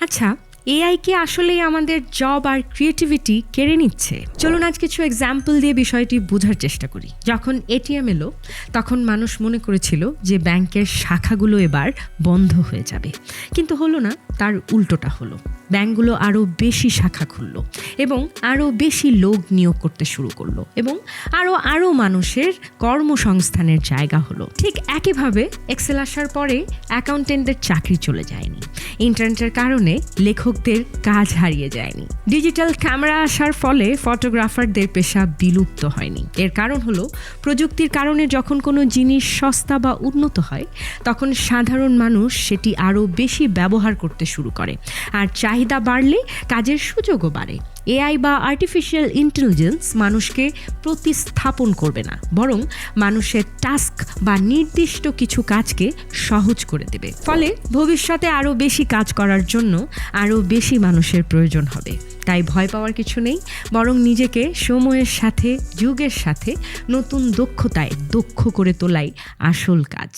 আচ্ছা, এআই কি আসলেই আমাদের জব আর ক্রিয়েটিভিটি কেড়ে নিচ্ছে? চলুন আজ কিছু এক্সাম্পল দিয়ে বিষয়টি বোঝার চেষ্টা করি। যখন এটিএম এলো তখন মানুষ মনে করেছিল যে ব্যাংকের শাখাগুলো এবার বন্ধ হয়ে যাবে, কিন্তু হলো না, তার উল্টোটা হলো। ব্যাংকগুলো আরও বেশি শাখা খুলল এবং আরও বেশি লোক নিয়োগ করতে শুরু করলো এবং আরও মানুষের কর্মসংস্থানের জায়গা হলো। ঠিক একইভাবে এক্সেল আসার পরে অ্যাকাউন্টেন্টদের চাকরি চলে যায়নি, ইন্টারনেটের কারণে লেখকদের কাজ হারিয়ে যায়নি, ডিজিটাল ক্যামেরা আসার ফলে ফটোগ্রাফারদের পেশা বিলুপ্ত হয়নি। এর কারণ হলো প্রযুক্তির কারণে যখন কোনো জিনিস সস্তা বা উন্নত হয় তখন সাধারণ মানুষ সেটি আরও বেশি ব্যবহার করতে শুরু করে, আর চাহিদা বাড়লে কাজের সুযোগও বাড়ে। এআই বা আর্টিফিশিয়াল ইন্টেলিজেন্স মানুষকে প্রতিস্থাপন করবে না, বরং মানুষের টাস্ক বা নির্দিষ্ট কিছু কাজকে সহজ করে দেবে। ফলে ভবিষ্যতে আরও বেশি কাজ করার জন্য আরও বেশি মানুষের প্রয়োজন হবে। তাই ভয় পাওয়ার কিছু নেই, বরং নিজেকে সময়ের সাথে, যুগের সাথে নতুন দক্ষতায় দক্ষ করে তোলাই আসল কাজ।